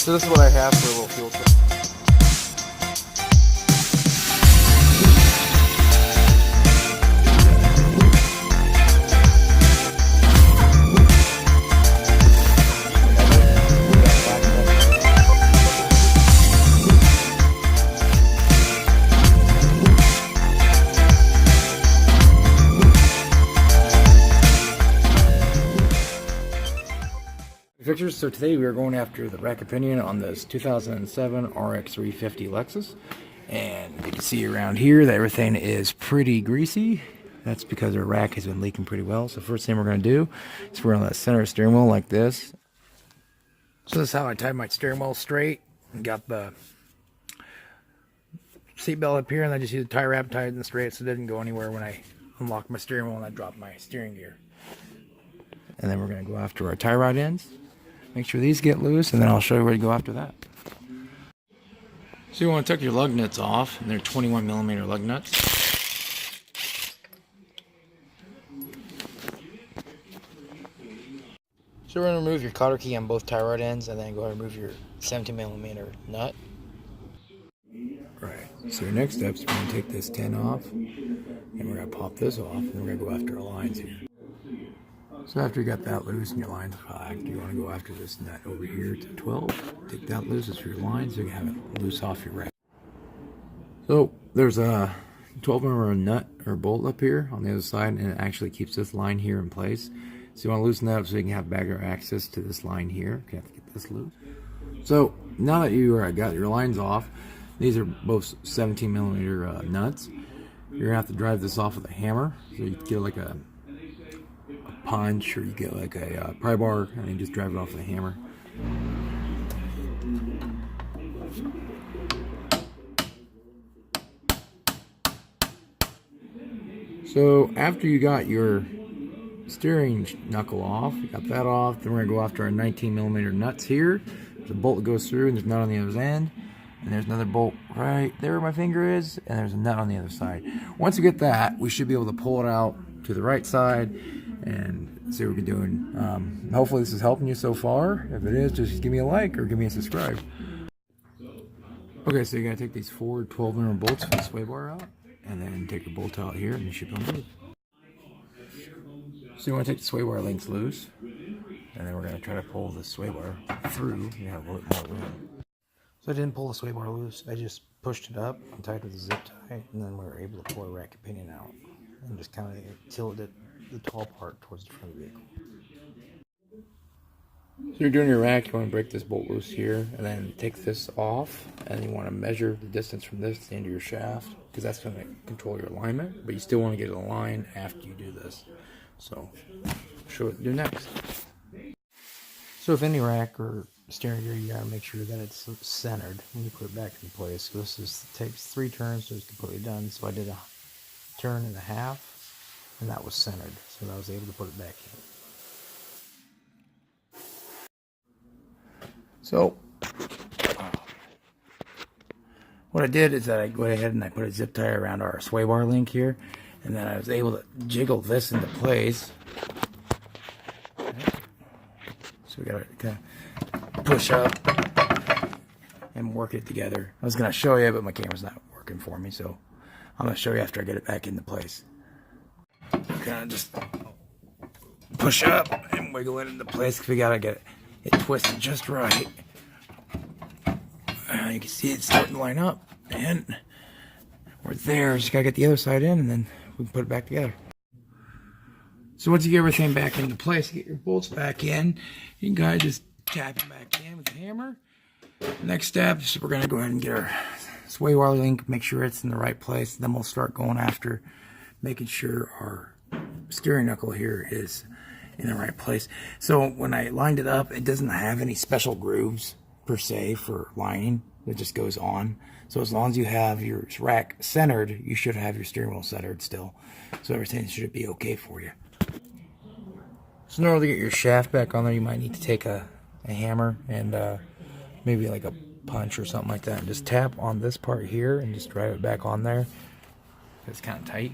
So this is what I have for a little fuel trip. Pictures. So today we are going after the rack pinion on this 2007 RX 350 Lexus, and you can see around here that everything is pretty greasy. That's because our rack has been leaking pretty well. So first thing we're going to do is we're going to center steering wheel like this. So this is how I tied my steering wheel straight and got the seat belt up here, and I just used a tie wrap, tied it straight so it didn't go anywhere when I unlocked my steering wheel and I dropped my steering gear. And then we're going to go after our tie rod ends. Make sure these get loose, and then I'll show you where to go after that. So you want to take your lug nuts off, and they're 21mm lug nuts. So we're going to remove your cotter key on both tie rod ends, and then go and remove your 17mm nut. Right, so your next step is we're going to take this 10 off, and we're going to pop this off, and we're going to go after our lines here. So after you got that loose and your lines black, you want to go after this nut over here to 12. Take that loose as your lines so you can have it loose off your rack. So there's a 12mm nut or bolt up here on the other side, and it actually keeps this line here in place. So you want to loosen that up so you can have better access to this line here. You have to get this loose. So now that you got your lines off, these are both 17mm nuts. You're going to have to drive this off with a hammer. So you get like a punch, or you get like a pry bar, and then just drive it off with a hammer. So after you got your steering knuckle off, you got that off, then we're going to go after our 19mm nuts here. There's a bolt that goes through, and there's a nut on the other end, and there's another bolt right there where my finger is, and there's a nut on the other side. Once we get that, we should be able to pull it out to the right side and see what we're doing. Hopefully this is helping you so far. If it is, just give me a like or give me a subscribe. Okay, so you're going to take these four 12mm bolts from the sway bar out, and then take your bolt out here, and you should be on good. So you want to take the sway bar links loose, and then we're going to try to pull the sway bar through. You have a little more room. So I didn't pull the sway bar loose. I just pushed it up and tied it with a zip tie, and then we were able to pull a rack pinion out and just kind of tilted the tall part towards the front of the vehicle. So you're doing your rack, you want to break this bolt loose here, and then take this off, and you want to measure the distance from this to the end of your shaft, because that's going to control your alignment, but you still want to get it aligned after you do this. So, show what to do next. So with any rack or steering gear, you got to make sure that it's centered when you put it back in place. So this takes 3 turns so it's completely done. So I did a turn and a half, and that was centered, so I was able to put it back in. So what I did is that I go ahead and I put a zip tie around our sway bar link here, and then I was able to jiggle this into place. So we gotta kind of push up and work it together. I was gonna show you, but my camera's not working for me, so I'm gonna show you after I get it back into place. Kind of just push up and wiggle it into place, because we gotta get it twisted just right. You can see it's starting to line up, and we're there. Just gotta get the other side in, and then we can put it back together. So once you get everything back into place, get your bolts back in, you can kind of just tap it back in with the hammer. Next step is we're gonna go ahead and get our sway bar link, make sure it's in the right place. Then we'll start going after making sure our steering knuckle here is in the right place. So when I lined it up, it doesn't have any special grooves per se for lining. It just goes on. So as long as you have your rack centered, you should have your steering wheel centered still. So everything should be okay for you. So in order to get your shaft back on there, you might need to take a hammer and maybe like a punch or something like that, and just tap on this part here and just drive it back on there. It's kind of tight.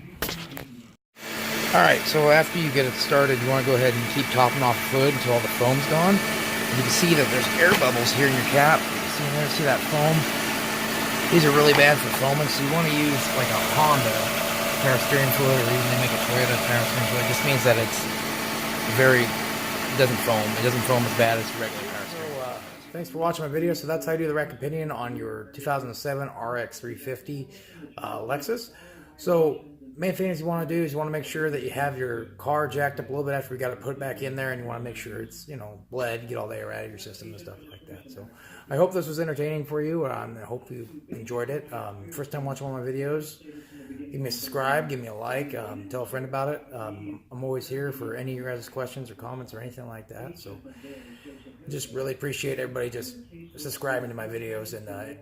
Alright, so after you get it started, you want to go ahead and keep topping off the fluid until all the foam's gone. You can see that there's air bubbles here in your cap. See that foam? These are really bad for foaming, so you want to use like a Honda power steering fluid, or even they make a Toyota power steering fluid. This means that it doesn't foam. It doesn't foam as bad as regular power steering. So, thanks for watching my video. So that's how you do the rack and pinion on your 2007 RX 350 Lexus. So main things you want to do is you want to make sure that you have your car jacked up a little bit after we got it put back in there, and you want to make sure it's, you know, bled, get all the air out of your system and stuff like that. So I hope this was entertaining for you. I hope you enjoyed it. First time watching one of my videos, give me a subscribe, give me a like, tell a friend about it. I'm always here for any of your guys' questions or comments or anything like that. So just really appreciate everybody just subscribing to my videos and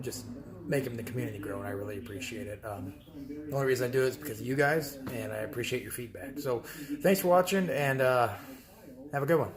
just making the community grow, and I really appreciate it. The only reason I do it is because of you guys, and I appreciate your feedback. So thanks for watching, and have a good one.